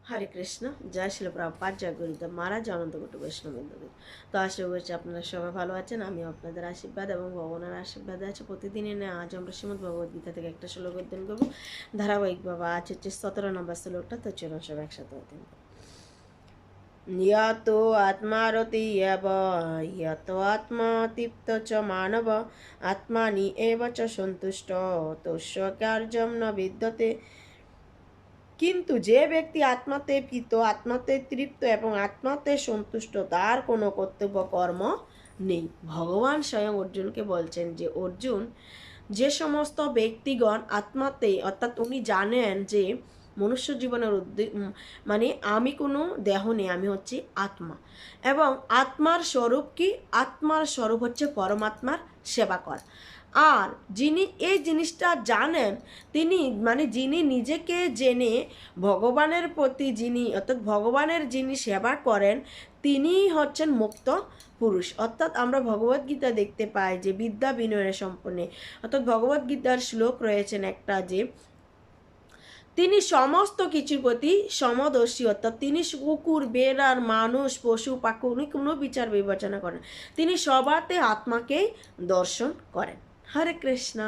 হরে কৃষ্ণ। জয় শিল প্রভুপাদ, জয় গুরুদেব মহারাজ, অনন্ত কোটি বৈষ্ণববৃন্দদের। তো আশা করছি আপনারা সবাই ভালো আছেন। আমি আপনাদের আশীর্বাদ এবং ভগবানের আশীর্বাদে আছে। প্রতিদিনই না আজ আমরা শ্রীমদ্ ভগবদ্গীতা থেকে একটা শ্লোক অধ্যয়ন করবো ধারাবাহিকভাবে। আজ হচ্ছে 17 নম্বর শ্লোকটা। তো চলুন সব একসাথে অধ্যয়ন করবো। यतो आत्मारति एव यतो आत्मा तृप्त च मानव आत्मानि एव च सन्तुष्ट तस्य कार्यं न विद्यते। কিন্তু যে ব্যক্তি আত্মাতে প্রীত, আত্মাতে তৃপ্ত এবং আত্মাতে সন্তুষ্ট, তার কোনো কর্তব্য কর্ম নেই। ভগবান স্বয়ং অর্জুনকে বলছেন যে অর্জুন, যে সমস্ত ব্যক্তিগণ আত্মাতে, অর্থাৎ উনি জানেন যে মনুষ্য জীবনের মানে আমি কোনো দেহ নেই, আমি হচ্ছি আত্মা, এবং আত্মার স্বরূপ কি? আত্মার স্বরূপ হচ্ছে পরমাত্মার সেবা করা। আর যিনি এই জিনিসটা জানেন, তিনি মানে যিনি নিজেকে জেনে ভগবানের প্রতি যিনি, অর্থাৎ ভগবানের যিনি সেবা করেন, তিনিই হচ্ছেন মুক্ত পুরুষ। অর্থাৎ আমরা ভগবদ্গীতা দেখতে পাই যে বিদ্যা বিনয়ের সম্পন্নে, অর্থাৎ ভগবদ্গীতার শ্লোক রয়েছেন একটা যে তিনি সমস্ত কিছুর প্রতি সমদর্শী, অর্থাৎ তিনি কুকুর, বেড়ার, মানুষ, পশু পাখি, উনি কোনো বিচার বিবেচনা করেন, তিনি সবাতে আত্মাকেই দর্শন করেন। হরে কৃষ্ণ।